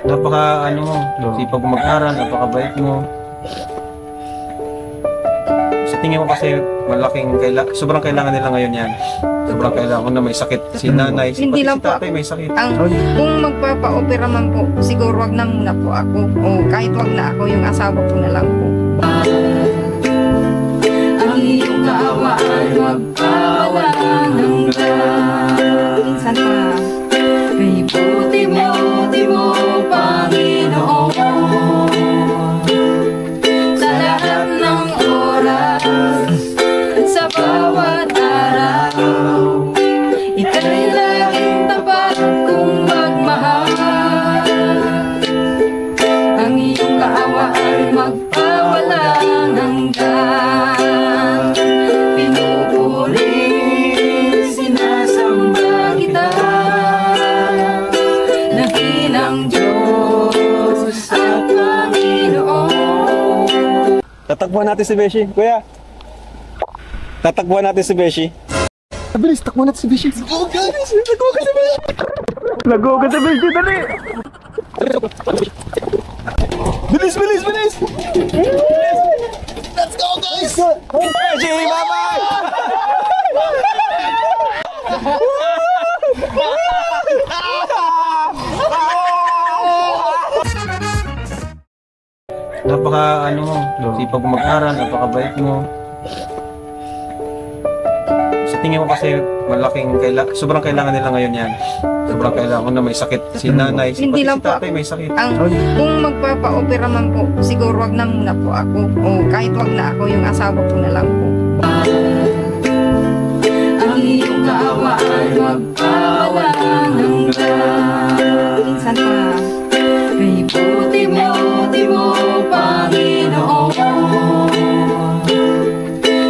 Napaka ano mo, sipag mo mag-aral, napakabait mo. Sa tingin ko kasi sobrang kailangan nila ngayon yan. Sobrang kailangan ko na may sakit si nanay, Hindi lang si po tatay ako. may sakit. Kung magpapa-opera man po, siguro wag na muna po ako. O kahit wag na ako, yung asawa ko na lang po. Ang iyong kaawa ay magpawalang hanggan. Minsan pa, Kay buti mo, Panginoon. Sa lahat ng oras, sa bawat araw, ika'y laging tapat kung magmahal. Ang iyong kaawa ay magpawalang hanggan. Pinupuri, sinasamba kita, dakilang Diyos at Panginoon. Tatakbuhan natin si Beshi, kuya. Tatakbuhan natin si Beshi. Bilis, takbuhan natin si Beshi. Lagoga si Beshi. Lagoga si Beshi, dali. Bilis. Let's go, guys. Beshi, bye-bye. Napaka ano mo, sipag mo mag-aral, napakabait mo. Sa tingin ko kasi sobrang kailangan nila ngayon yan. Sobrang kailangan ko na may sakit si nanay, Hindi lang si po tatay may sakit. kung magpapa-opera man po, siguro wag na muna po ako. O kahit wag na ako, yung asawa ko na lang po. Ang iyong kaawa ay magpawalang hanggan. Minsan pa, Kay buti mo, Panginoon.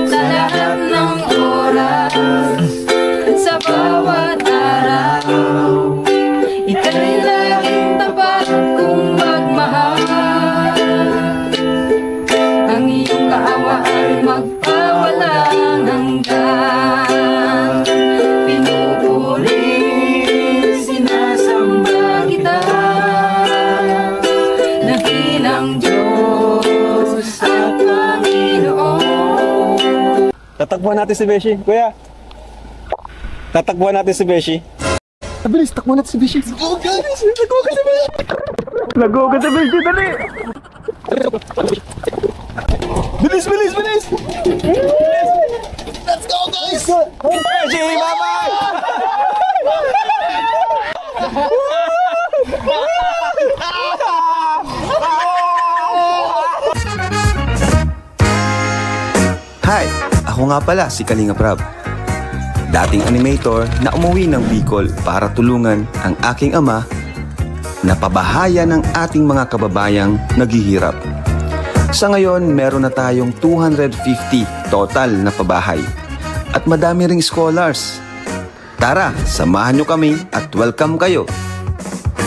Sa lahat ng oras, sa bawat araw, ika'y laging tapat kung magmahal. Ang iyong kaawa ay magpawalang hanggan. Pinupuri, sinasamba kita, dakilang Diyos at Panginoon. Tatakbuhan natin si Beshi, kuya. Tatakbuhan natin si Beshi. Bilis, takbuhan natin si Beshi. Lagoga si Beshi. Lagoga si Beshi, dali. Bilis. Let's go, guys. Beshi, bye-bye. Hi! Ako nga pala si Kalinga Prab, dating animator na umuwi ng Bicol para tulungan ang aking ama na pabahayan ng ating mga kababayang naghihirap. Sa ngayon, meron na tayong 250 total na pabahay at madami ring scholars. Tara, samahan nyo kami at welcome kayo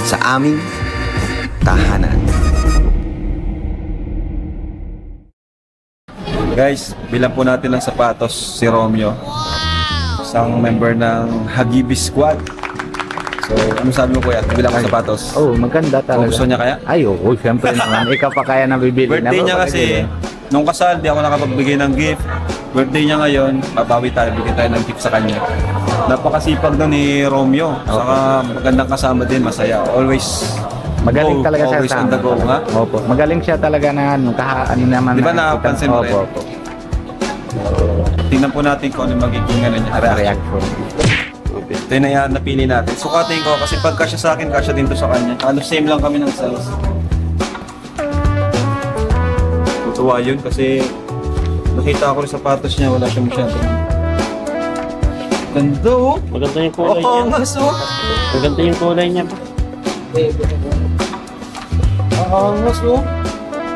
sa aming tahanan. Guys, bilang po natin ng sapatos si Romeo. Isang member ng Hagibi Squad. So, ano sabi mo kuya? Bilang ng sapatos. Oh, maganda Kung talaga. gusto niya kaya? Ay, oo, siyempre naman. Ikaw pa kaya nabibili. Birthday niya kasi, nung kasal, di ako nakapagbigay ng gift. Birthday niya ngayon, babawi tayo, bigyan tayo ng gift sa kanya. Napakasipag na ni Romeo. Saka magandang kasama din, masaya. Always Magaling talaga siya always sa on the go, ha? Opo. Magaling siya talaga na ano naman. Di ba napansin mo rin? Opo. Tingnan po natin kung ano magiging ano niya, Reaction. Ito yung napili natin. Sukatin ko kasi pag kasya sa akin, kasya din to sa kanya. Halos same lang kami ng size. Tutuwa yun kasi nakita ko rin sapatos niya, wala siya masyado. Ganda oh! Maganda yung kulay niya. Angas oh! Maganda yung kulay niya. Angas oh!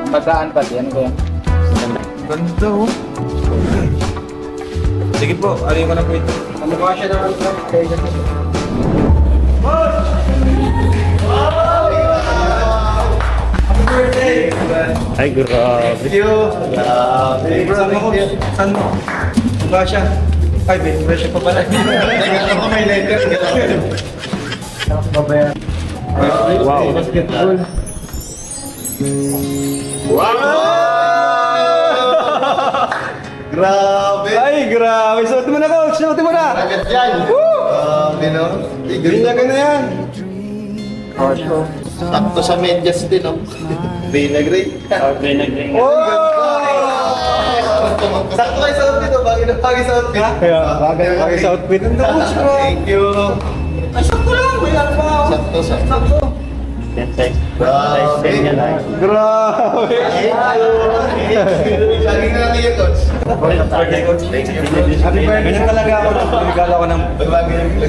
Bataan pati, ano ba yan? Ganda oh! Sige po, alin ko na po ito. Ano ba siya naman ito? Happy birthday! Ay, grabe. Thank you! Hey, bro, thank you. Saan mo? Ano ba siya? Ay, may siya pa pala. Ako may letter. Wow. Grabe! Ay, grabe. Suot mo na, coach. Suot mo na. Agad yan! Grabe no? Binyagan na yan. Sakto sa medyas din no? Vinagre. Okay, nag-ring. Sakto kayo sa outfit oh. Bagay na bagay sa outfit. Bagay sa outfit. Thank you. Sakto lang. May lang pa. Sakto. Yan, size. Size 10 yan ay. Grabe. Lagi na lang kayo, coach. Ganyan talaga ako. Regalo ako ng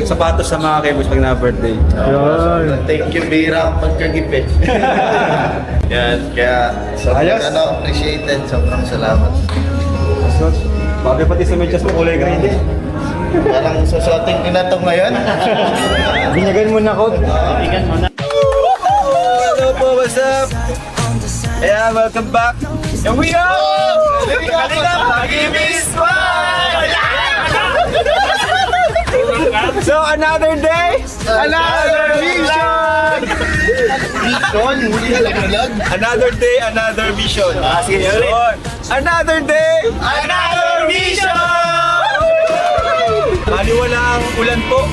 sapatos sa mga kebos pag na-birthday. Thank you, Bira, pagkagipit. Yan, kaya Ayos. sobrang appreciated. Sobrang salamat. Bagay pati sa medyas mo kulay green. Parang susuotin ko na ito ngayon. Binyagan mo na, coach. Tingnan mo na. Hello po, what's up? Yeah, welcome back. Here we go! Kalinga, Pag-ibig Squad! So, another day, another mission! Another day, another mission. Sige, ulit. Another day, another mission! Maliwala ang ulan po.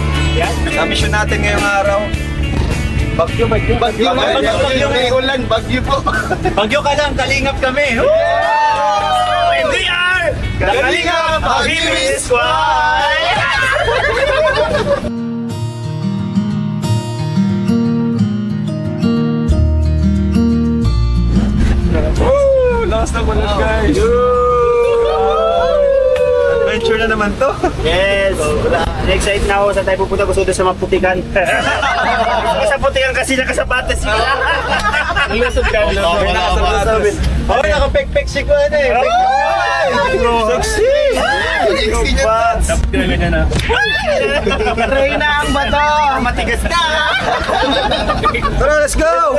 Sa mission natin ngayong araw. Bagyo may ulan, bagyo po. Bagyo ka lang, kalingap kami. We are the Kalingap Pag-ibig Squad! Last na ulan, guys. Adventure na naman to. Yes! Excited na ako sa tayo pupunta. Gusto doon sa maputikan. Sa putikan kasi nakasapatos sila. Lusog ka. Oh, nakapek-pek si ko ano eh. Sexy! Sexy niya. Ganyan na. Try na ang bato! Matigas na! Tara, let's go!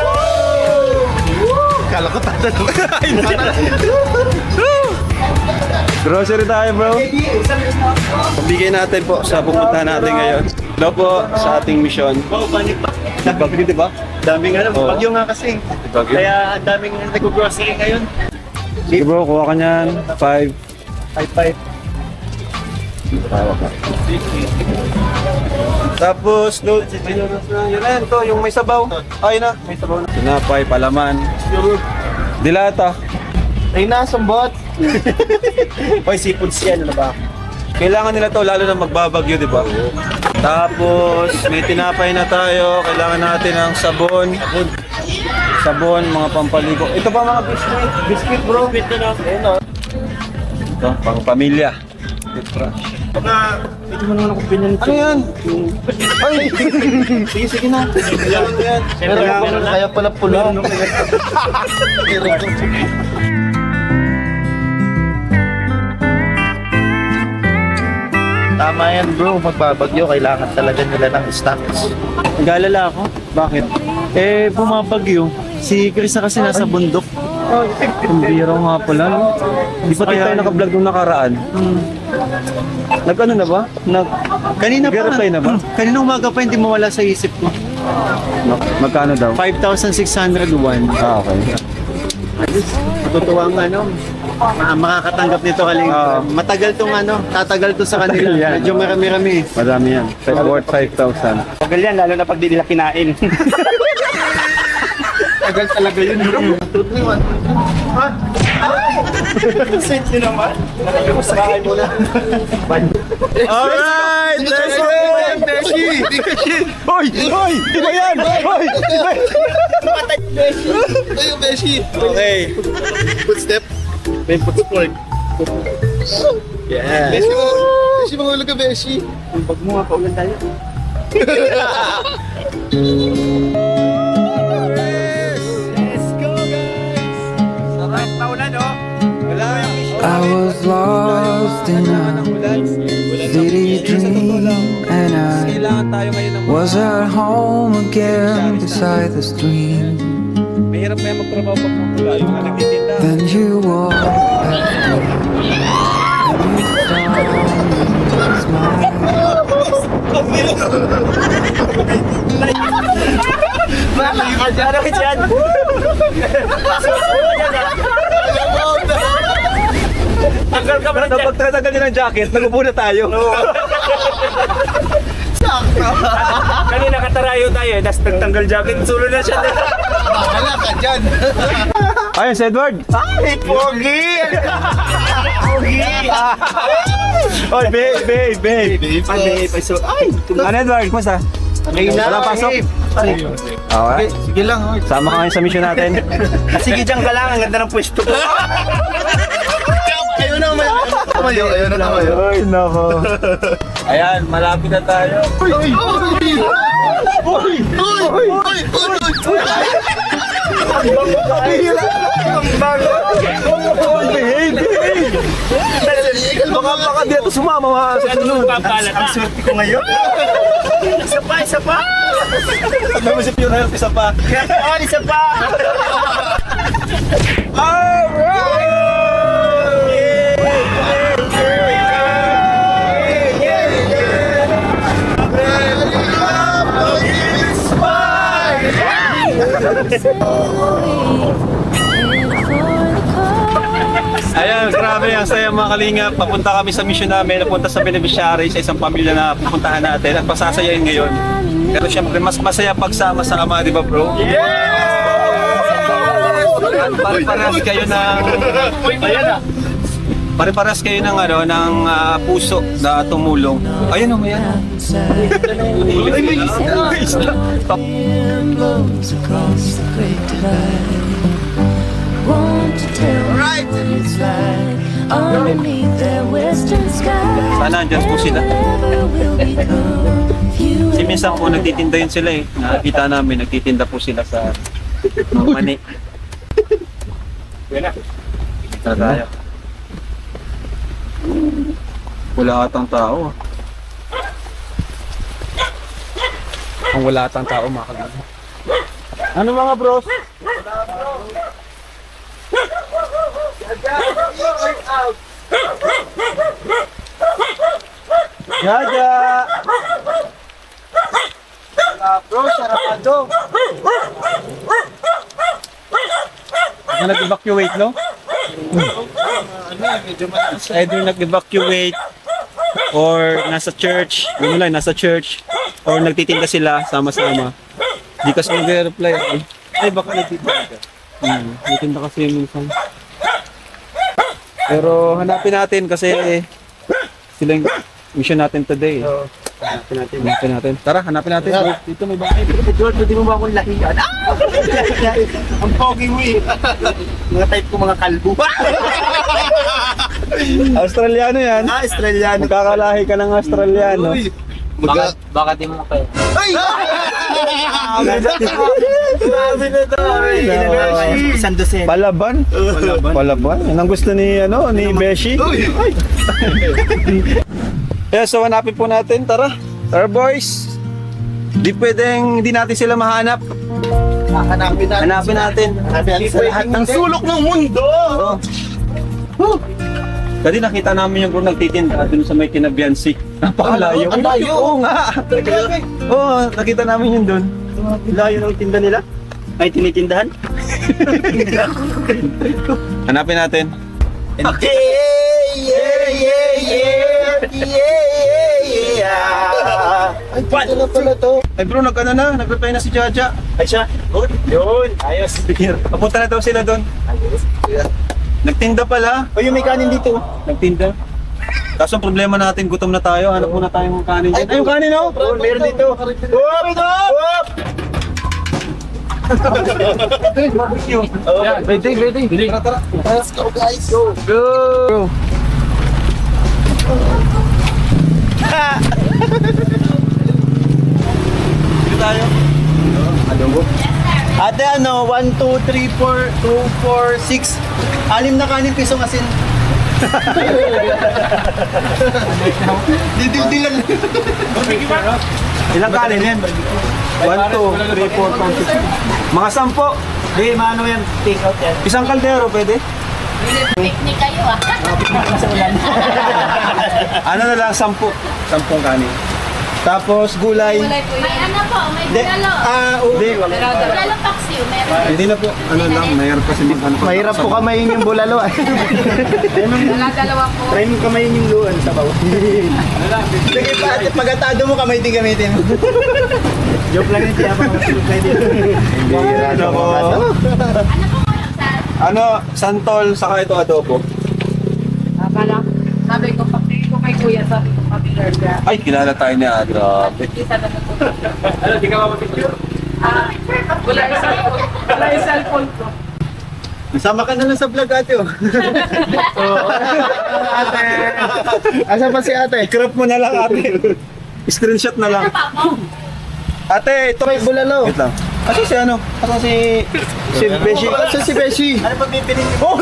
Kala ko tatanong. Grocery tayo, bro. Pabigay natin po sa pupuntahan natin ngayon. Hello po sa ating mission. Wow, panik pa. Bagyo, di ba? Daming ano, Oo. bagyo nga kasi. Bagyo. Kaya ang daming nag-grocery ngayon. Sige bro, kuha ka niyan. 5. 5-5. Tapos, no, yun na, ito, yung may sabaw. Ay na, may sabaw na. Tinapay, palaman. Dilata. Ay, nasambot. Hoy, seafoods yan, ano ba? Kailangan nila to lalo na magbabagyo, di ba? Tapos, may tinapay na tayo. Kailangan natin ng sabon. Sabon, mga pampaligo. Ito pa mga biscuit. Biscuit, bro. Ito na. Ito, pang pamilya. Toothbrush. Baka, ito mo naman ako pinan. Ano yan? Ay! Sige, sige na. Kailangan mo yan. Meron na. Kaya pala pula. Tama yan bro, magbabagyo, kailangan talaga nila ng stocks. Nag-aalala ako. Bakit? Eh, bumabagyo. Si Chris na kasi nasa bundok. Ang biro nga pala. No? Di pa tayo naka-vlog nung nakaraan. Nag-ano na ba? Kanina pa. Nag-reply na ba? Kanina umaga pa hindi mawala sa isip ko. Magkano daw? 5,601. Ah, okay. Matutuwa ang ano. Makakatanggap nito kaling matagal tong ano, tatagal to sa kanila. Matagal yan. Medyo marami-rami. Madami yan. Worth 5,000. Tagal yan, lalo na pag di nila kinain. Tagal talaga yun, bro. Sweet nyo naman. Nakakamustahin mo na. Alright! Let's go! Beshi! Hoy! Hoy! Iba yan! Hoy! Tayo, Beshi! Okay. Footstep. May footwork. Yeah. Beshi mo! Beshi, mahulog ka, Beshi! Pag mo nga, paulan tayo. I was lost in a city dream, and I was at home again beside the stream. Mahirap kaya magtrabaho pag mapula yung nagtitinda. Then you walked past me, and you saw me smile. Malakad yan. Ano yan? Tanggal ka ba na dyan? Pag tatanggal niya ng jacket, nagupo na tayo. Kanina katarayo tayo, tapos nagtanggal jacket, sulo na siya. Bahala ka dyan. Ayun, si Edward. Ay, pogi! Pogi! Oy, babe. Ay, Ano, Edward? Kumusta? Wala pasok? Okay. Sige lang. Oy. Sama ka ngayon sa mission natin. sige dyan ka lang, ang ganda ng pwesto ko. Ayaw na tumayo. Ayaw na tumayo. Ay, nako. Ayan, malapit na tayo. Uy! Baka dito sumama mga Ano papalat? Ang swerte ko ngayon. Isa pa! Sabi mo si Pure Health, isa pa. Isa pa! Ayan, grabe ang saya mga kalingap. Papunta kami sa mission namin, napunta sa beneficiary sa isang pamilya na pupuntahan natin at pasasayain ngayon. Pero syempre, mas masaya pagsama-sama, di ba bro? At pare-paras kayo ng... Pare-paras kayo ng ano, ng puso na tumulong. Ayun o, may ano. blows across the great divide. Won't you tell me what it's like underneath that western sky? Sana andyan po sila. Whatever will become of you. Kasi minsan po nagtitinda yun sila eh. Nakita namin, nagtitinda po sila sa mani. Tayo. Wala atang tao. Ang wala atang tao mga kaibigan. Ano mga bros? Jaja! Wala bro, sarado. Ano nag-evacuate, no? Either nag-evacuate or nasa church, ano lang, nasa church or nagtitinda sila sama-sama. Di kasi nag-reply. Ay, baka nagtitinda. Nagtitinda kasi minsan. Pero hanapin natin kasi sila yung mission natin today. Hanapin natin. Tara, hanapin natin. Dito may bahay. Edward, pwede mo ba akong lahian? Ang pogi mo eh. Mga type ko mga kalbo. Australiano yan. Australiano. Magkakalahi ka ng Australiano. Baka di mo kayo. Ay! Grabe na to. Isang dosen. Palaban? Palaban? Yan ang gusto ni, ano, ni Beshi. Yeah, so hanapin po natin. Tara. Tara boys. Di pwedeng hindi natin sila mahanap. Hanapin natin. Hanapin natin. Sa lahat ng sulok ng mundo. Kasi nakita namin yung bro nagtitinda dun sa may Kinabiansi. Napakalayo. Ang layo. Oo nga. Oo, nakita namin yun dun. Layo ng tinda nila. Ay, tinitindahan. Hanapin natin. Ay, pwede na pala to. Ay bro, nag-ano na, nag-reply na si Jaja. Ay siya. Good. Yun. Ayos. Papunta na daw sila doon. Nagtinda pala. O yung may kanin dito. Nagtinda. Kaso ang problema natin, gutom na tayo. Hanap muna tayong kanin dyan. Ay, yung kanin oh! Bro, meron dito. Whoop! Whoop! Ready. Tara. Let's go guys. Go. Go! Dito tayo. Adobo. Ate ano, 1, 2, 3, 4, 2, 4, 6. 6 na kanin, pisong asin. Didil-dilan. Ilang kanin yan? 1, 2, 3, 4, 5, 6. Mga 10. Di, maano yan, take out yan. Isang kaldero pwede? Picnic kayo Ano na lang, 10. 10 kanin. Tapos gulay. May ano po, may Hindi. bulalo. Hindi, wala. Bulalo paksiw, meron. Hindi na po. Ano lang, mayroon kasi din ano. Mahirap po kamayin yung bulalo. Dalawa po. Try mo kamayin yung luan sa baw. Sige pa, at pagkatado mo kamay din gamitin. Joke lang yun, kaya makasulog kayo dito. Ano po? Ano, santol, saka ito adobo. Sabi ko, pati ko kay kuya, sabi ko, familiar ka. Ay, kilala tayo ni Grabe. Isa na po. Ano, di ka mapapicture? Wala yung cellphone ko. Sama ka na lang sa vlog ate. Asa pa si ate? I-crop mo na lang ate. Screenshot na lang. Ate, ito May bulalo. Wait lang. Kasi si ano? Kasi si Beshi. Asa si Beshi? Ano pag may piling mo?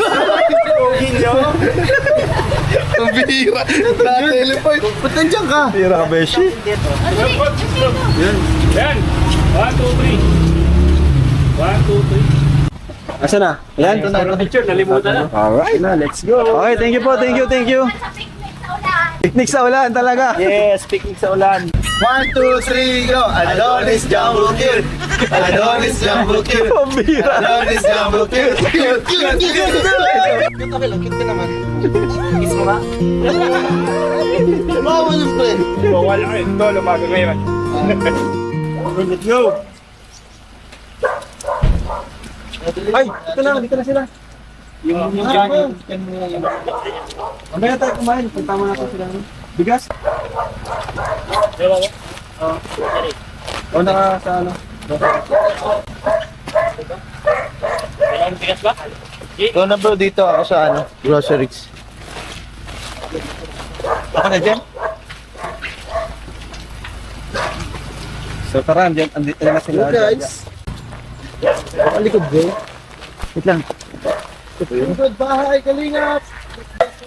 Ang bihira. Na-teleport. Ba't nandiyan ka? Tira Beshi. Yan! 1, 2, 3. 1, 2, 3. Asa na? Ayan. Picture, nalimutan na. Alright na, let's go. Okay, thank you po, thank you, thank you. Picnic sa ulan talaga. Yes, picnic sa ulan. 1, 2, 3, go! Adonis Jumbo Cute! Adonis Jumbo Cute! Pambira. Adonis Jumbo Cute! Cute! Cute! Cute! Okay lang, cute ka naman. Kiss mo nga. Bawal yung friend. Wala kayo. Ito, lumaga ngayon. Let's go. Ay, dito na sila. Yung Johnny. Mamaya tayo kumain, pagtama na po sila. Bigas? O naka sa ano? Kailangan bigas ba? Ikaw na bro, dito ako sa ano, groceries. Ako na dyan. So tara, andito na sila. Hello guys. Ang likod bro. Wait lang. Good bahay, kalingap!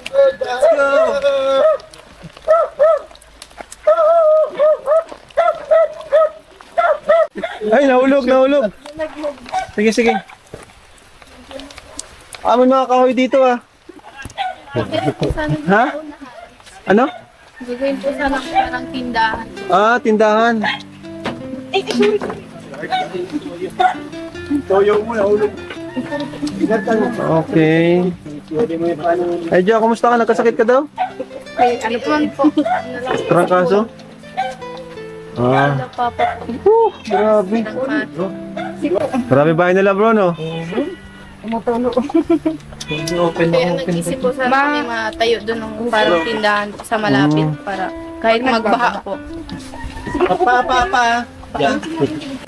Good bahay! Ay, nahulog. Sige. May mga kahoy dito ah. Ha? Ano? Gagawin po sana ko parang tindahan. Ah, tindahan. Toyo mo, nahulog. Okay. Ay, Diya, kumusta ka? Nagkasakit ka daw? Ay, ano po? Trangkaso? Ah, Ano papa po? grabe. Grabe bahay nila bro, no? Kaya nag-isip po sana kami matayo doon ng parang tindahan sa malapit para kahit magbaha po. Pa!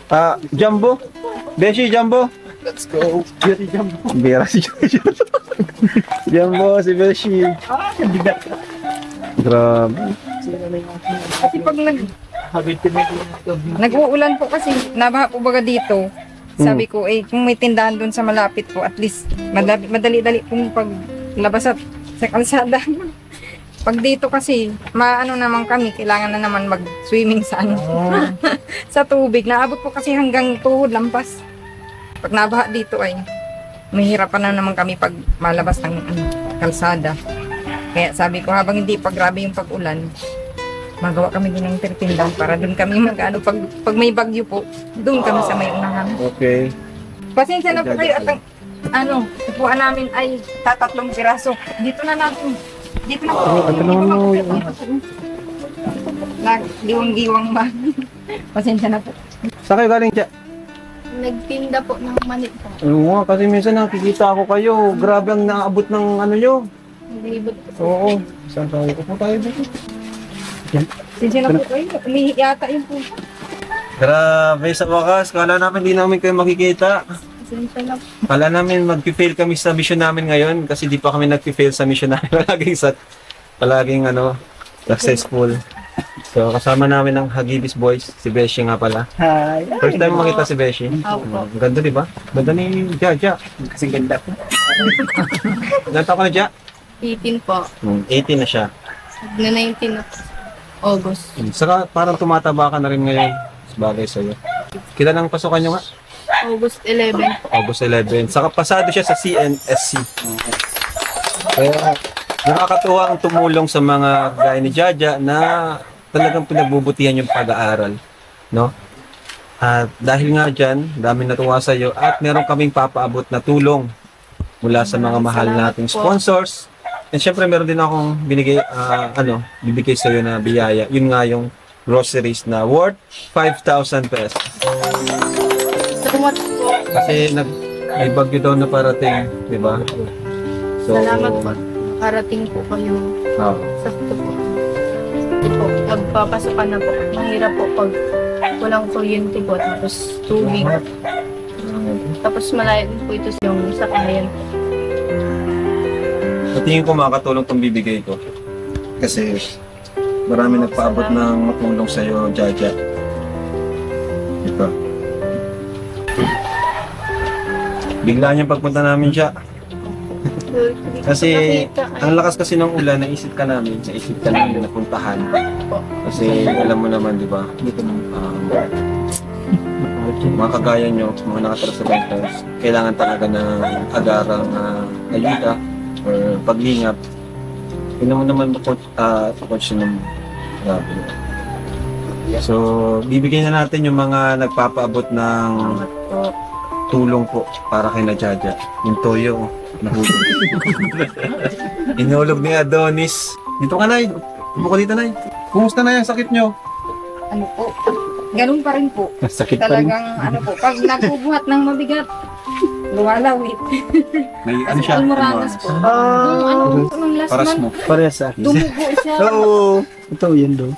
Ah, Jumbo? Beshi, Jumbo? Let's go. Jumbo. Bira si Jumbo. Jumbo, si Beshi. Grabe. Kasi pag nag-uulan po kasi, nabaha po baga dito. Sabi ko, kung may tindahan doon sa malapit po, at least madali-dali pong paglabas at sa kalsada. Pag dito kasi, maano naman kami, kailangan na naman mag-swimming sa ano, sa tubig. Naabot po kasi hanggang tuhod, lampas. Pag nabaha dito ay, mahirapan na naman kami pag malabas ng kalsada. Kaya sabi ko, habang hindi pa grabe yung pag-ulan, magawa kami din ng tindahan para doon kami mag-ano, pag may bagyo po, doon kami sa may unahan. Okay. Pasensya na po kayo at ang upuan namin ay tatatlong piraso. Dito na natin. Dito na po. Ano mo? Nagdiwang-diwang ba? Pasensya na po. Saan kayo galing, Diya? Nagtinda po ng mani po. Oo nga, kasi minsan nakikita ako kayo. Grabe ang naabot ng ano nyo. Naglibot po. Oo. Saan tayo? Upo tayo dito. Pasensya na po kayo. Umihi yata yun po. Grabe, sa wakas. Kala namin di namin kayo makikita. Pasensya na po. Kala namin mag-fail kami sa mission namin ngayon kasi di pa kami nag-fail sa mission namin. Palaging ano, successful. So, kasama namin ang Hagibis Boys, si Beshi nga pala. Hi. First time makita si Beshi. Opo. Ang ganda, di ba? Ganda ni Jaja. Kasing ganda po. Ilan taon ka na, Ja? 18 po. 18 na siya. Na 19 na po. August. Saka parang tumataba ka na rin ngayon. Bagay sa'yo. Kita ng pasukan nyo nga? August 11 po. August 11. Saka pasado siya sa CNSC. Kaya nakakatuwa ang tumulong sa mga gaya ni Jaja na talagang pinagbubutihan yung pag-aaral, no? At dahil nga dyan, dami natuwa sa iyo at meron kaming papaabot na tulong mula sa mga mahal Salamat nating po. sponsors. And syempre meron din akong binigay, bibigay sa iyo na biyaya. Yun nga yung groceries na worth 5,000 pesos. Salamat po. Kasi may bagyo daw na parating, di ba? So, Salamat po. Parating po kayo. Oh. Sakto po. Hindi po, magpapasokan na po. Mahirap po pag walang kuryente po, tapos tubig. Tapos malayo din po ito yung sakayan po. Sa tingin ko makakatulong itong bibigay ko. Kasi marami nagpaabot ng matulong sa iyo, Jaja. Ito. Bigla niyang pagpunta namin siya. Kasi ang lakas kasi ng ulan, naisip ka namin na puntahan. Kasi alam mo naman, di ba? Mga kagaya nyo, mga nakatara sa rentals, kailangan talaga ng agarang ayuda or paglingap. Yun naman po, coach ng grabe. So, bibigyan na natin yung mga nagpapaabot ng Salamat po. tulong po para kay Najaja. Yung toyo, nahulog. Inulog ni Adonis. Dito ka, Nay. Upo ka dito, Nay. Kumusta na yung sakit nyo? Ano po? Ganun pa rin po. Sakit pa rin. Talagang ano po, pag nagbubuhat ng mabigat, lumalawit. May ano Kasi siya? almoranas po. Nung ano po, nung last Paras month, mo. Parehas sa akin. dumugo siya. Oo. Ito, yan daw.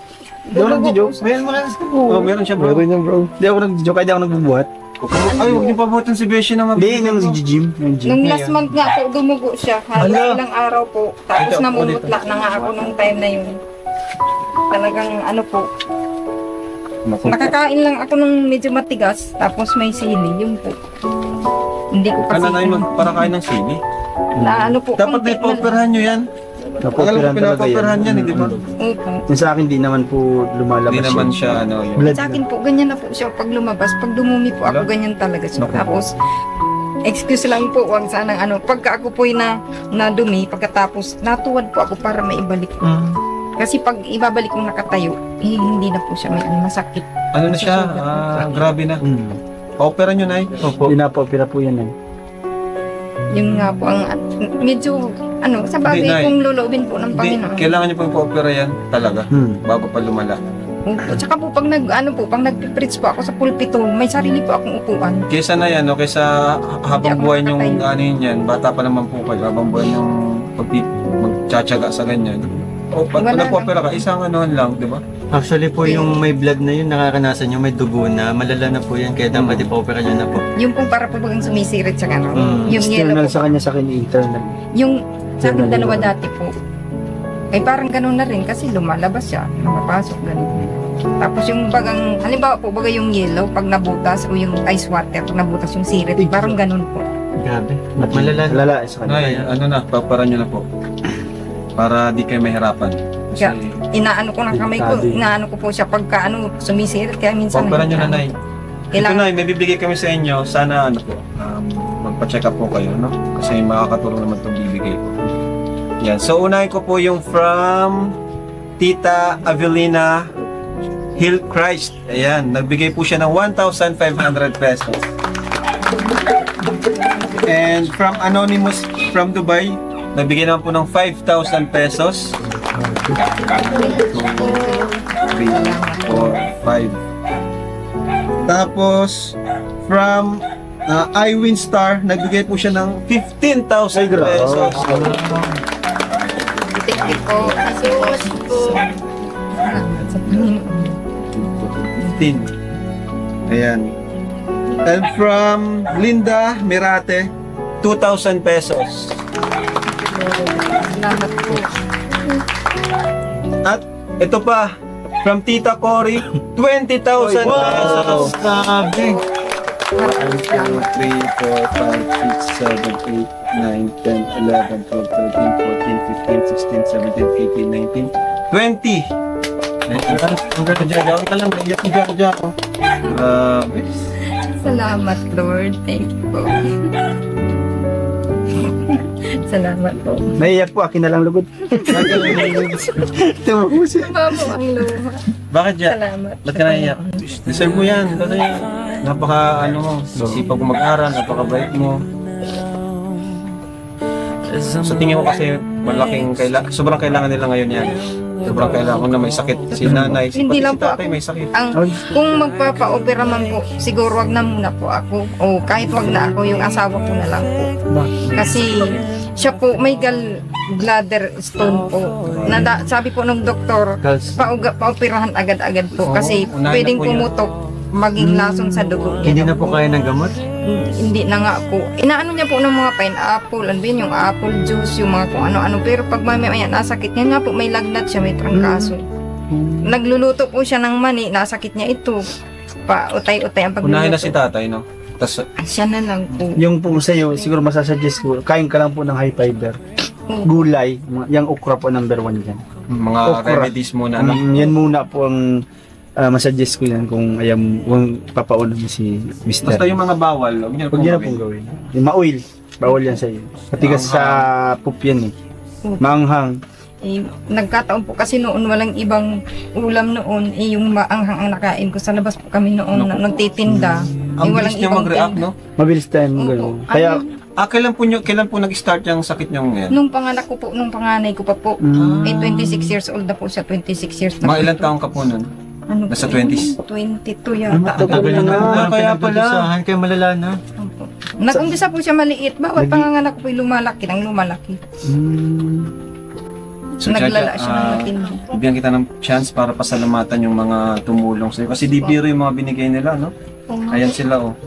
Hindi ako nag-joke. Mayroon mo lang sa Oh, meron siya, bro. Meron yan, bro. Hindi ako nag-joke, kaya di ako nagbubuhat. Ay, huwag niyo pabutin si Beshi na Hindi, nang nag-gym. Nung last month nga po, dumugo siya. Halos ilang araw po. Tapos Ito, namumutla na nga ako nung time na yun. Talagang ano po, nakakain lang ako ng medyo matigas. Tapos may sili, yun po. Hindi ko kasi, Kala na yung para kain ng sili. na ano po. Dapat konti may paoperahan nyo yan. Alam ko, Napoperan talaga pinapaoperahan yan, hindi ba? Opo. Yung sa akin, di naman po lumalabas Hindi naman yun. siya, ano, yung... Blood Sa akin po, ganyan na po siya pag lumabas. Pag dumumi po ako, Wala? ganyan talaga siya. Naku. Tapos, excuse lang po, wag sanang ano. Pagka ako po'y na dumi, pagkatapos, natuwad po ako para maibalik. Kasi pag ibabalik kong nakatayo, hindi na po siya may masakit. Ano na siya? Grabe na. Pa-opera nyo, Nay. Opo. Pinapopera po yan. Yung nga po, ang medyo, ano, sa bagay Hindi, Nay. kung loloobin po ng Hindi, Panginoon. kailangan nyo pong pa-opera yan talaga. Bago pa lumala. Opo. Tsaka po, pag pag nag-preach po ako sa pulpito, may sarili po akong upuan. Kesa na yan, no? Kesa habang Hindi ako buhay yung makatayo. ano yun yan, bata pa naman po kayo, habang buhay yung magtsatsaga sa ganyan. O, pag Wala nagpa-opera ka, isang anuhan lang, di ba? Actually po yung may blood na yun, nakakanasan nyo, may dugo na, malala na po yan, kaya dapat ipa-opera nyo na po. Yung pong para po bagang sumisirit sa gano'n. Yung yellow External po. sa kanya, sa akin internal. Yung sa akin General dalawa yun. dati po. Ay parang ganun na rin kasi lumalabas siya, lumapasok ganun. Tapos yung bagang, halimbawa po baga yung yellow, pag nabutas o yung ice water, pag nabutas yung sirit, parang ganun po. Grabe, malala na. Malala sa kanya. Ay, ano na, papara nyo na po. Para di kayo mahirapan. Kasi, Kaya, inaano ko ng kamay ko, Delikado. inaano ko po siya pagka ano, sumisirit, kaya minsan papara nyo na, Nay. Ito, kailangan, Nay, may bibigay kami sa inyo. Sana, ano po, magpa-check up po kayo, no? Kasi makakatulong naman itong bibigay ko. Yan. So, unahin ko po yung from Tita Avelina Hillchrist. Ayan, nagbigay po siya ng 1,500 pesos. And from Anonymous from Dubai, nagbigay naman po ng 5,000 pesos. 2, 3, 4, 5. Tapos, from iWin Star, nagbigay po siya ng 15,000 pesos. thank you po. Kasi po, sa Panginoon. 15. Ayan. And from Linda Mirate, 2,000 pesos. Salamat po. At ito pa, from Tita Cory, 20,000 pesos. Grabe! 1, 2, 3, 4, 5, 6, 7, 8, 9, 10, 11, 12, 13, 14, 15, 16, 17, 18, 19, 20. Ang ganda dyan, ako ka lang, iyak ko dyan ako. Grabe. Salamat, Lord. Thank you po. Salamat po. Naiyak po, akin na lang lugod. Tumukusin. Mamo ang luha. Bakit dyan? Salamat. Ba't ka naiyak? Deserve mo yan. Kasi napaka sipag mo mag-aral, napakabait mo. Sa tingin ko kasi sobrang kailangan nila ngayon yan. Sobrang kailangan ko na may sakit si nanay, Hindi lang si po tatay ako. may sakit. Kung magpapa-opera man po, siguro wag na muna po ako. O kahit wag na ako, yung asawa ko na lang po. Kasi siya po may gallbladder stone po. Sabi po ng doktor, paoperahan agad-agad po. Kasi unahin na pwedeng po yun. pumutok, maging lason sa dugo. Hindi na po kaya ng gamot? Hindi na nga po. Inaano niya po ng mga pineapple, ano ba yun, yung apple juice, yung mga kung ano-ano. Pero pag mamaya nasakit niya nga po, may lagnat siya, may trangkaso. Nagluluto po siya ng mani, nasakit niya ito. Utay-utay ang pagluluto. Unahin na si tatay, no? Tas, Siya na lang po. Yung po sa'yo, siguro masasuggest ko, kain ka lang po ng high fiber. Gulay, yung okra po number 1 dyan. mga Okra. remedies muna, no? Yan muna po ang masuggest ko yan kung kung papauna mo si Mr. Basta yung mga bawal, huwag niyo Huwag niyo na pong gawin. Yung ma-oil, bawal yan sa'yo. Matigas sa poop yan eh. Maanghang. Nagkataon po kasi noon walang ibang ulam noon, yung maanghang ang nakain ko. Sa labas po kami noon nagtitinda. Ang bilis niya mag-react, no? Mabilis tayo mo gano'n. Kaya, kailan po nag-start yung sakit niyong yan? Nung panganak ko po, nung panganay ko pa po, 26 years old na po siya, 26 years na Mga po. ilang taon ka po nun? Ano Nasa po, 20s? 22 yata. Tagal na nga. Kaya pala. Kaya malala na. Opo. Nag-umpisa po siya maliit. Bawat panganganak ko po lumalaki ng lumalaki. So, Naglala Chacha, siya ng matindi. bigyan kita ng chance para pasalamatan yung mga tumulong sa'yo. Kasi di biro yung mga binigay nila, no? Ayan sila, oh.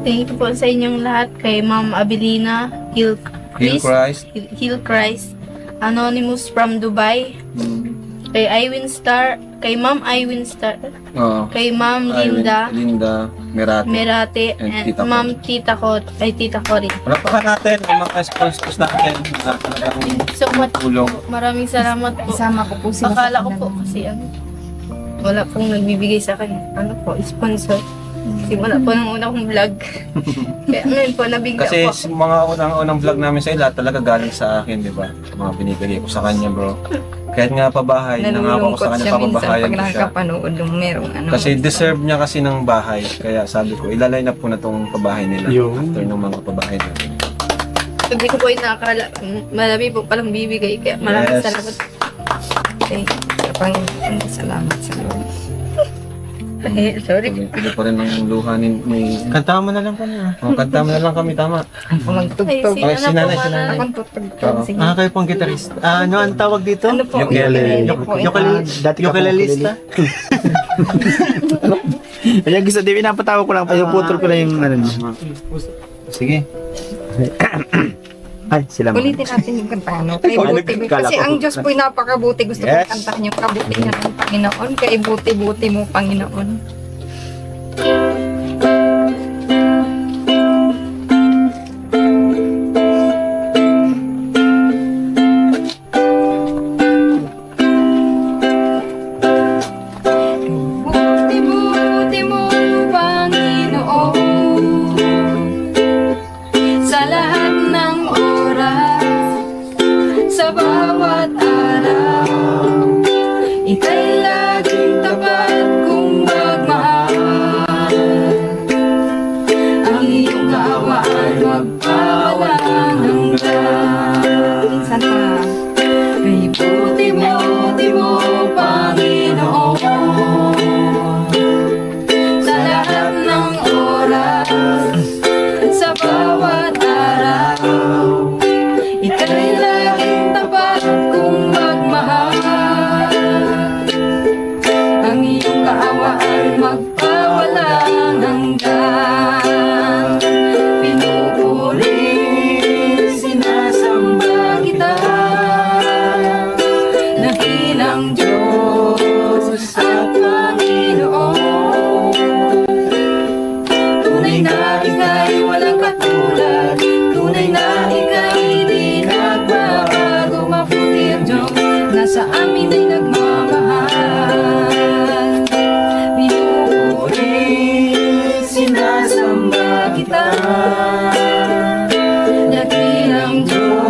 Thank you po sa inyong lahat. Kay Ma'am Abilina Hillcrest. Hillcrest, Anonymous from Dubai. Kay Iwin Star, kay Ma'am Iwin Star, Oo. kay Ma'am Linda Linda Merate. Merate, And and Tita Ma'am Tita Ko, ay Tita Cory. Walapakan natin ang mga sponsors natin na talagang So much tulong. po. Maraming salamat po. Isama ko po sila Akala sa ko po kanila. kasi wala pong nagbibigay sa akin. Ano po, sponsor. Kasi wala po nang una kong vlog. Kaya ngayon po, nabigla Kasi po. mga unang vlog namin sa lahat talaga galing sa akin, di ba? Mga binibigay ko sa kanya, bro. Kahit nga pabahay, nangako ko Nalulungkot sa kanya, siya minsan papabahayan pag ko siya. nakakapanood ng merong ano. Kasi deserve niya kasi ng bahay. Kaya sabi ko, ilalay na po na tong pabahay nila. Yun. After ng mga pabahay natin. Hindi ko po yung nakakala. Marami po palang bibigay. Kaya maraming Yes. salamat. Thank you. Panginoon, salamat sa Lord. Sorry. Tuloy pa rin ang luha ni... Kantahan mo na lang kami. Kanta mo na lang kami, tama. Ako magtugtog. Okay, si nanay, si Ano nanay. Akong tutugtog. Sige. Kayo pong gitarist. Ano ang tawag dito? Ano po? Ukulele. Ukulele po. dati ka po Ukulelista? Kaya gusto, di pinapatawa ko lang, putol ko lang yung ano niya. Sige. Ay, sila mo. Ulitin natin yung kanta, no? Kay Ikaw, buti, nagkala kasi ko. ang Diyos po'y napakabuti. Gusto Yes. kong kantahan yung kabuti niya ng Panginoon. Kay buti-buti mo, Panginoon. Buti-buti mo, Panginoon, sa lahat ng oras, sa bawat araw, ika'y laging tapat kung magmahal. Ang iyong kaawaan magpawalang hanggan. Minsan pa, kay buti-buti mo, Panginoon, sa lahat ng oras, sa bawat araw, ika'y laging tapat kung magmahal. Ang iyong kaawaan magpawalang hanggan. Pinupuri, sinasamba kita, dakilang Diyos at Panginoon. Tunay na ika'y walang katulad, tunay na ika'y di nagbabago. Mabuti ang Diyos na sa amin ay nagmamahal. Pinupuri, sinasamba kita, dakilang Diyos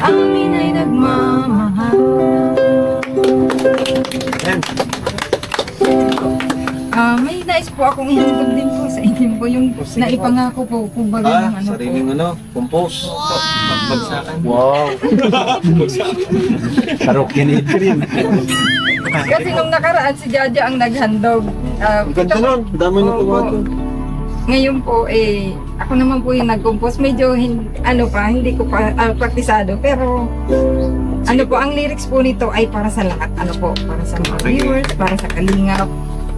amin ay nagmamahal. May nais po akong ihandog din po sa inyo po yung naipangako po kung baga yung ano po. Sariling compose. Pagbagsakan. Wow. Karaoke ni Adrian. Kasi nung nakaraan si Jaja ang naghandog. Ganda nun. Dami na tumato. Ngayon po ako naman po yung nag-compose. Medyo hindi ko pa praktisado pero ang lyrics po nito ay para sa lahat. Para sa mga viewers, para sa kalingap,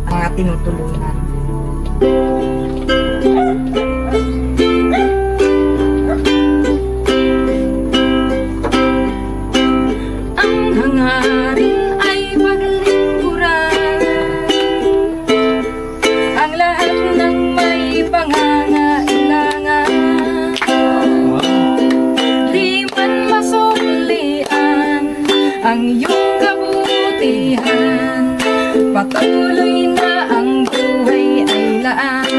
mga tinutulungan. Ang hangarin ay paglingkuran, ang lahat ng may pangangailangan. Di man masuklian ang iyong kabutihan, patuloy na ang buhay ay laan.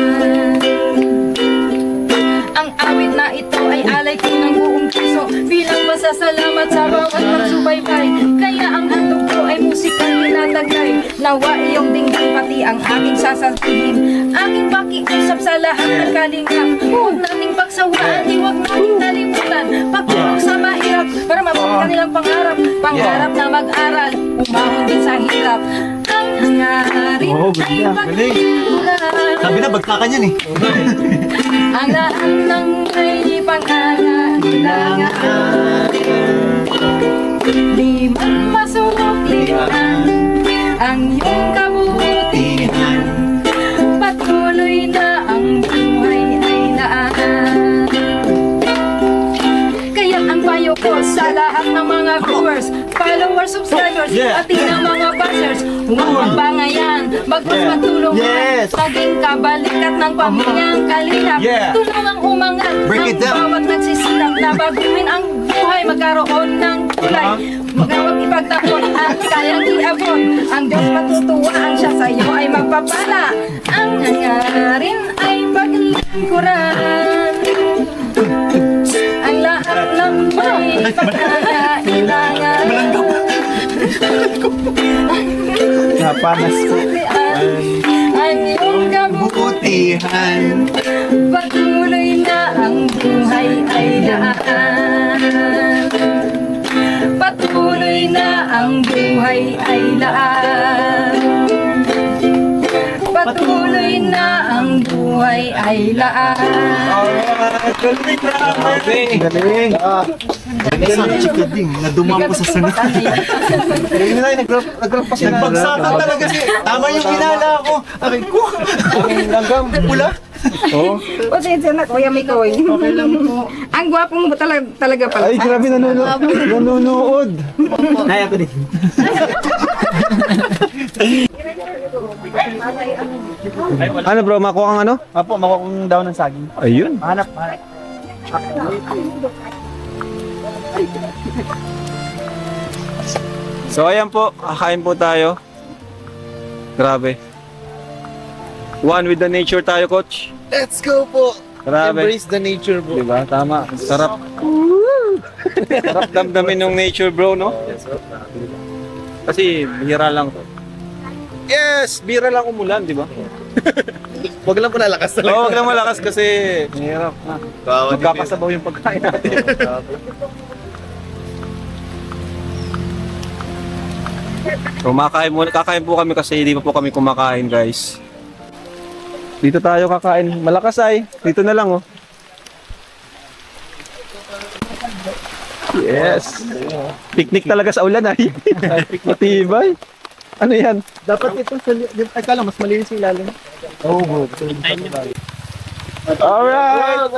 Ang awit na ito ay alay ko ng buong puso bilang masasalamat sa bawat pagsubaybay. Kaya ang handog ko ay musikang tinatagay. Nawa iyong dinggin pati ang aking sasabihin, aking pakiusap sa lahat ng kalingap. Huwag nating pagsawaan, di huwag nating kalimutan pagtulong sa mahirap para mabuhay kanilang pangarap. Pangarap na mag-aral, umahon din sa hirap. Ang hangarin ay pagtulungan, Sabi na, bagtakan yan eh. ang lahat ng may pangangailangan. Di man masuklian ang iyong kabutihan, patuloy na ang buhay ay laan. Kaya ang payo ko sa lahat ng mga viewers, followers, subscribers, pati ng mga buzzers, huwag magbangayan, bagmas magtulungan, maging kabalikat ng pamilyang kalingap. Tulungang umangat ang bawat nagsisikap na baguhin ang buhay, magkaroon ng kulay. Magawag ipagtapon at kayang iabot. Ang Diyos patutuwaan siya sa iyo ay magpapala. Ang hangarin ay paglingkuran, ang lahat ng may pagkakailangan. Napanas po. Ang iyong kabutihan, patuloy na ang buhay ay laan. Patuloy na ang buhay ay laan. Patuloy na ang buhay ay laan. Galing. Galing. Isang chikading na dumampo sa sunod. Galing na nagrampas na. Nagbagsakan talaga siya. Tama yung kinala ko. Akin ko. Hanggang pula. Oo. Pasensya na, Kuya Mikoy. Okay lang po. Ang gwapo mo talaga pala. Ay, grabe nanonood. Naya ko din. Ano bro, makuha kang ano? Apo, makuha kang daw ng saging. Ayun. Hanap. So ayan po, kakain po tayo. Grabe. One with the nature tayo, coach. Let's go po. Grabe. Embrace the nature, bro. Diba? Tama. Sarap. Sarap damdamin ng nature, bro, no? Kasi bihira lang to. Yes! Bihira lang umulan, di ba? Huwag lang po lalakas talaga. Oo, wag lang malakas kasi mahirap na. Magkakasabaw yung pagkain natin. So, kakain po kami kasi hindi pa po kami kumakain, guys. Dito tayo kakain. Malakas ay. Dito na lang, oh. Yes. Picnic talaga sa ulan ay. Matibay. Ano yan? Dapat ito sa... Akala, mas malinis yung ilalim. Oh, good. Alright!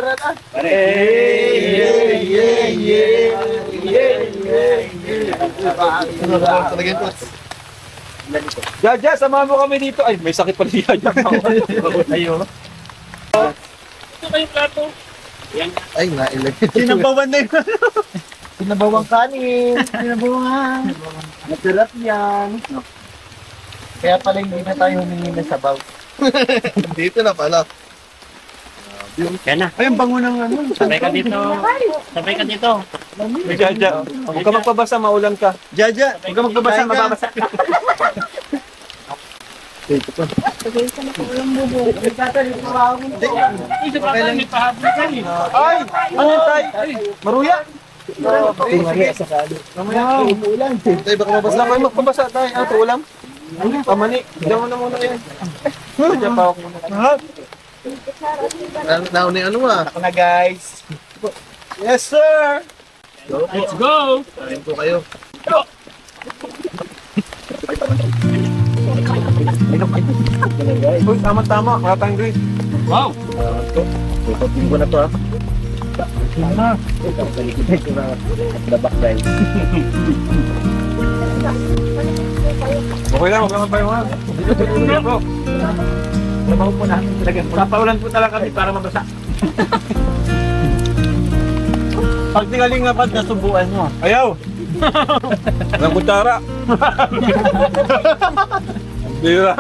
Jaja, samahan mo kami dito. Ay, may sakit pala si Jaja. Ayo. Ito kayong plato. Ay, nailag. Sinabawan na yun. Pinabawang kanin. Pinabawang. Masarap yan. Kaya pala hindi na tayo humingi ng sabaw. Dito na pala. Yan na. Ay, ang bango ng ano. Sabay ka dito. Sabay ka dito. Jaja, huwag ka magpabasa, maulan ka. Jaja, Huwag ka magpabasa, mababasa. Isa pa kami pahabol ka eh. Ay! Ano yun, tay? Maruya? Tay, baka mabasa. Wala kayo magpabasa, tay. Ano, ulam? Pamani. Diyan mo na muna yan. Diyan pa ako muna. Nauna yung ano ah. Ako na guys. Yes, sir! Let's go! Kain po kayo. Uy, tama-tama. Makatang-grade. Wow! Tututin ko na to ha. Labak dahil. Okay lang, huwag lang magpayungan. Dito po. Trabaho po natin talaga. Papaulan po talaga kami para mabasa. Pag tingaling nga pag nasubuan mo. Ayaw! Walang kutsara. Bira.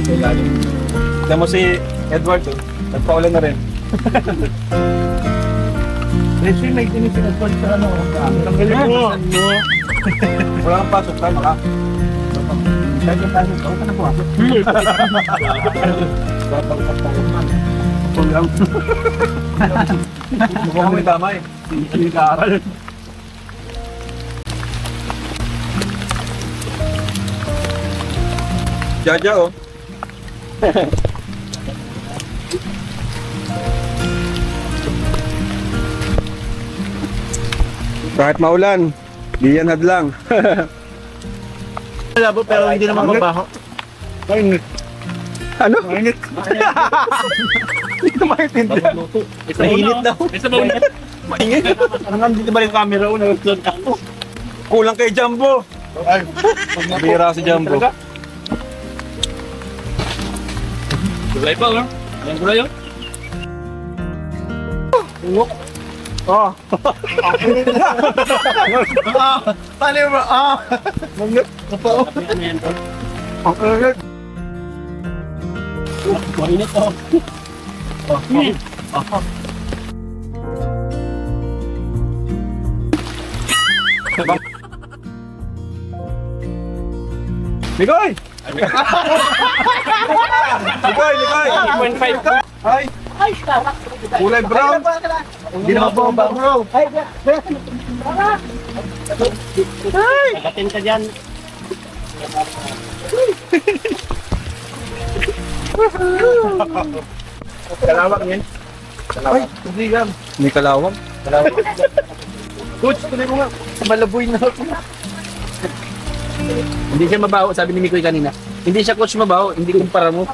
Tignan mo si Edward, oh. Nagpaulan na rin. Leslie, may tinisinagpag sa ano. Ang galing mo. Wala kang pasok, tama ka. Kahit yung tayo, ikaw ka na po ako. Mukhang may tama eh. Hindi ka-aaral. Jaja, oh. Kahit maulan, di yan hadlang. Malabo pero hindi naman mabaho. Ano? Mainit. Hindi ko maintindihan. Mainit daw. Isa ba ulit? Mainit. Hanggang dito ba yung camera ko? Nag-upload ako. Kulang kay Jumbo. Ay, Bira si Jumbo. Gulay pa, oh. Ayan gulay, oh. Oh. paano yung ah? Ano yan to? Ang init. Mainit to. Ligoy! Ligoy, Ligoy! 2.5. Ay! Kulay brown! Hindi naman po ang bro. Nagatin ka dyan. Kalawak yan. Ay, hindi yan. May kalawang. Coach, tuloy mo nga. Malaboy na ako. Hindi siya mabaho, sabi ni Mikoy kanina. Hindi siya coach mabaho, hindi kumpara mo.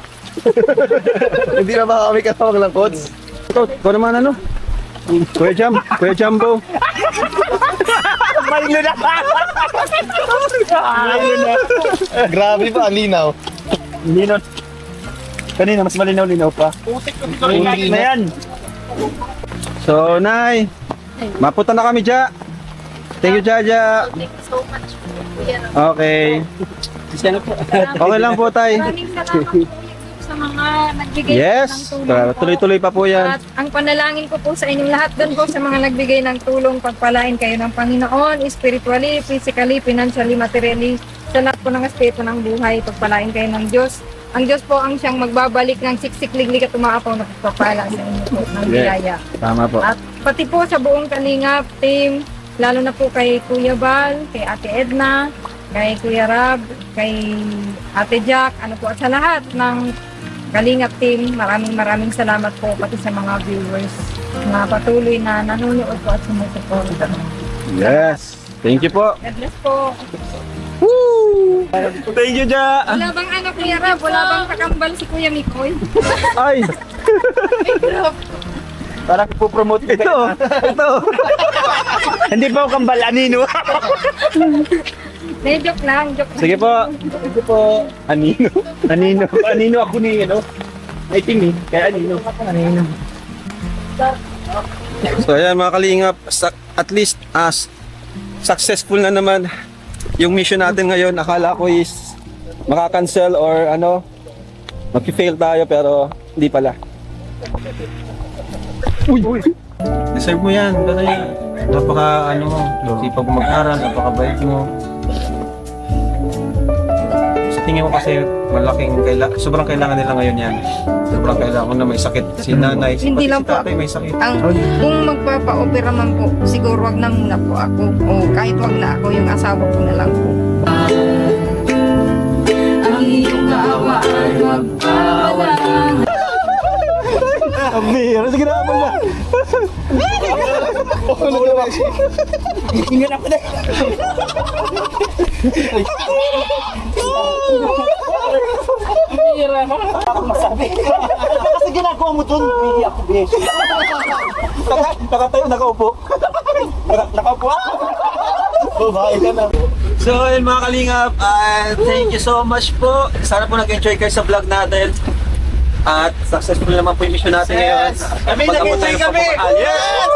Hindi na ba kami katawag lang, coach? Ito naman ano? Kuya Jumbo. Malino na! Grabe pa, ang linaw. Malino. Kanina, mas malinaw-linaw pa. Putik na yan. So, Nay, mapunta na kami, Ja. Thank you, Jaja. Thank you so much po, Kuya Ram. Okay. Okay lang po, Tay. Maraming salamat po sa mga nagbigay Yes, ng tulong po. tuloy-tuloy pa po yan. At ang panalangin ko po sa inyong lahat doon po sa mga nagbigay ng tulong, pagpalain kayo ng Panginoon, spiritually, physically, financially, materially, sa lahat po ng aspeto ng buhay, pagpalain kayo ng Diyos. Ang Diyos po ang siyang magbabalik ng siksik-liglig at umaapaw na pagpapala sa inyo po ng biyaya. Tama po. At pati po sa buong Kalingap team, lalo na po kay Kuya Bal, kay Ate Edna, kay Kuya Rab, kay Ate Jack, ano po, at sa lahat ng Kalingap team, maraming salamat po pati sa mga viewers na patuloy na nanonood po at sumusuporta. Yes. Thank you po. God bless po. Thank you, Ja. Wala bang ano, Kuya Rab? Wala bang kakambal si Kuya Mikoy? Ay, Parang ipopromote ko ito. Ito. Hindi pa ako kambal, anino. Joke lang, joke lang. Sige po. Ito po, anino. Anino. Anino ako ni, ano? I think eh, kaya anino. Anino. So ayan mga kalingap, at least successful na naman yung mission natin ngayon. Akala ko is makakancel or ano, mag-fail tayo pero Hindi pala. Uy! Deserve mo yan. Kasi napaka ano mo, sipag mo mag-aral, napakabait mo. Sa tingin ko kasi sobrang kailangan nila ngayon yan. Sobrang kailangan na may sakit. Si nanay, Hindi lang si po tatay may sakit. Kung magpapa-opera man po, siguro wag na muna po ako. O kahit wag na ako, yung asawa ko na lang po. Ang iyong kaawa ay magpawalang. Ang bihira. Sige na, abang na. Ingin ako na. Bihira ako. Ako masabi. Kasi ginagawa mo dun, hindi ako beshi. Nakatayo, nakaupo. Nakaupo ako. Babae ka na. So yun mga kalingap, thank you so much po. Sana po nag-enjoy kayo sa vlog natin. At successful naman po yung mission natin ngayon. Kami nag-enjoy kami! Yes!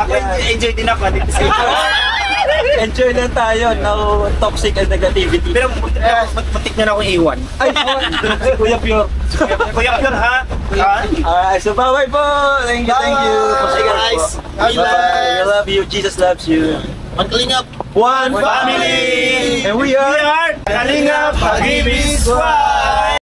Ako enjoy din ako. Enjoy lang tayo, no toxic and negativity. Pero matik niya na akong iwan. Ay, Kuya Pure. Kuya Pure ha? Alright, so bye-bye po. Thank you, thank you. Bye, guys. Bye-bye. I love you. Jesus loves you. Magkalingap. One Family! And we are Kalingap Pag-ibig Squad!